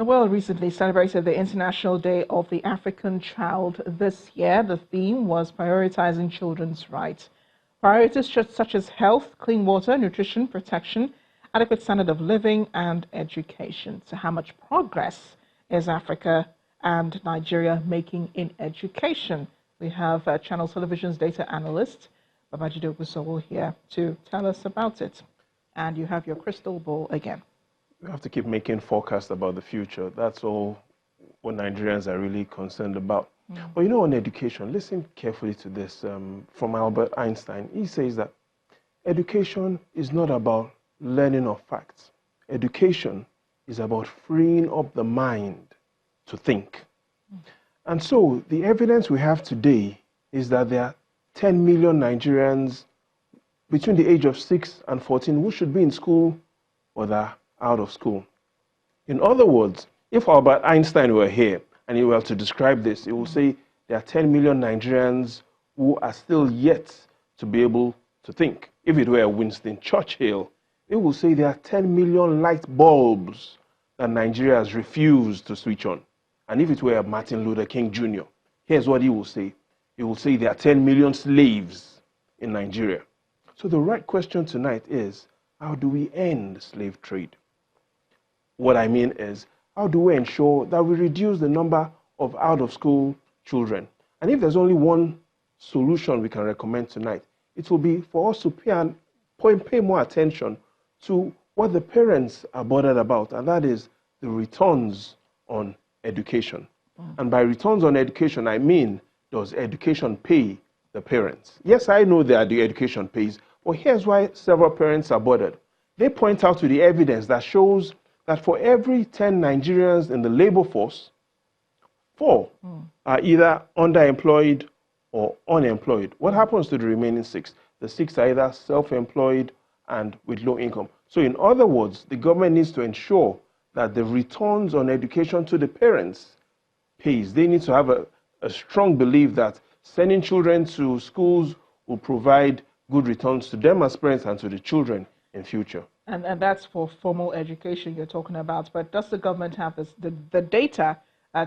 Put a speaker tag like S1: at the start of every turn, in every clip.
S1: The world recently celebrated the International Day of the African Child this year. The theme was prioritizing children's rights. Priorities such as health, clean water, nutrition, protection, adequate standard of living, and education. So how much progress is Africa and Nigeria making in education? We have Channel Television's data analyst, Babajide Ogunsoro, here to tell us about it. And you have your crystal ball again.
S2: We have to keep making forecasts about the future. That's all what Nigerians are really concerned about. But you know, on education, listen carefully to this from Albert Einstein. He says that education is not about learning of facts. Education is about freeing up the mind to think. And so the evidence we have today is that there are 10 million Nigerians between the age of 6 and 14 who should be in school or they're out of school. In other words, if Albert Einstein were here and he were to describe this, he will say there are 10 million Nigerians who are still yet to be able to think. If it were Winston Churchill, he will say there are 10 million light bulbs that Nigeria has refused to switch on. And if it were Martin Luther King Jr., here's what he will say. He will say there are 10 million slaves in Nigeria. So the right question tonight is, how do we end the slave trade? What I mean is, how do we ensure that we reduce the number of out-of-school children? And if there's only one solution we can recommend tonight, it will be for us to pay more attention to what the parents are bothered about, and that is the returns on education. And by returns on education, I mean, does education pay the parents? Yes, I know that the education pays, but here's why several parents are bothered. They point out to the evidence that shows that for every 10 Nigerians in the labor force, 4 are either underemployed or unemployed. What happens to the remaining 6? The 6 are either self-employed and with low income. So in other words, the government needs to ensure that the returns on education to the parents pays. They need to have a strong belief that sending children to schools will provide good returns to them as parents and to the children in future.
S1: And that's for formal education you're talking about. But does the government have the data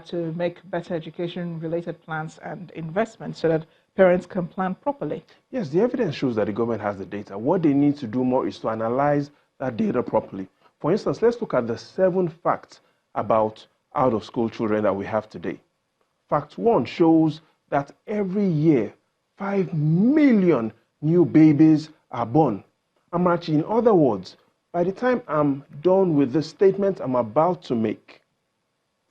S1: to make better education-related plans and investments so that parents can plan properly?
S2: Yes, the evidence shows that the government has the data. What they need to do more is to analyze that data properly. For instance, let's look at the 7 facts about out-of-school children that we have today. Fact 1 shows that every year, 5 million new babies are born. In other words, by the time I'm done with the statement I'm about to make,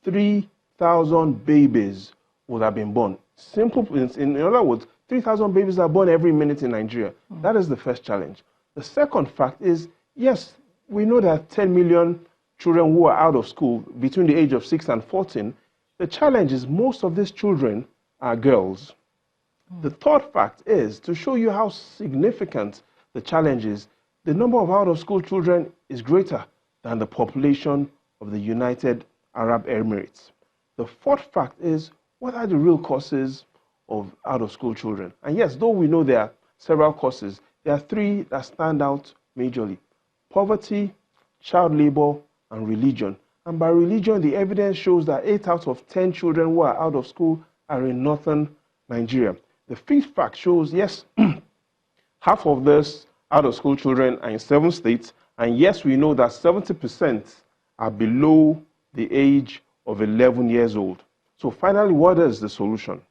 S2: 3,000 babies will have been born. In other words, 3,000 babies are born every minute in Nigeria. That is the first challenge. The second fact is, yes, we know that 10 million children who are out of school between the age of 6 and 14. The challenge is most of these children are girls. The third fact is, to show you how significant the challenge is, the number of out-of-school children is greater than the population of the United Arab Emirates. The fourth fact is, what are the real causes of out-of-school children? And yes, though we know there are several causes, there are 3 that stand out majorly: poverty, child labor, and religion. And by religion, the evidence shows that 8 out of 10 children who are out of school are in northern Nigeria. The fifth fact shows, yes, half of these out-of-school children are in 7 states, and yes, we know that 70% are below the age of 11 years old. So finally, what is the solution?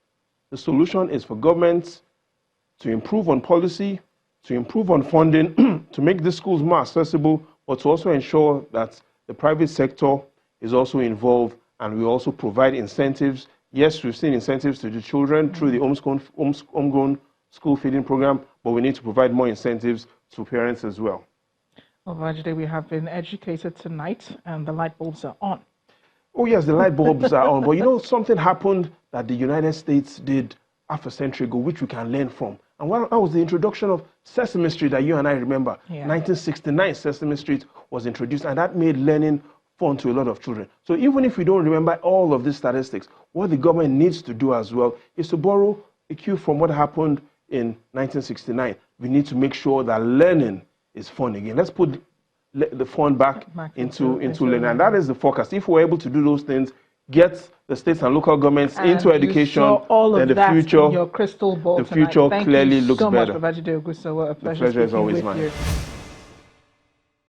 S2: The solution is for governments to improve on policy, to improve on funding, to make the schools more accessible, but to also ensure that the private sector is also involved, and we also provide incentives. Yes, we've seen incentives to the children through the homegrown school feeding program, but we need to provide more incentives to parents as well.
S1: Well, Babajide, we have been educated tonight, and the light bulbs are on.
S2: Oh yes, the light bulbs are on, but you know, something happened that the United States did half a century ago, which we can learn from. And that was the introduction of Sesame Street that you and I remember. 1969, Sesame Street was introduced, and that made learning fun to a lot of children. So even if we don't remember all of these statistics, what the government needs to do as well is to borrow a cue from what happened in 1969. We need to make sure that learning is fun again. Let's put the fund back into learning. And that is the focus. If we're able to do those things, get the states and local governments into education,
S1: then
S2: the future,
S1: in your crystal ball
S2: the future clearly looks better.
S1: Thank you so much, Babajide Ogunsowo. A pleasure
S2: The pleasure is always
S1: with
S2: mine.
S1: you.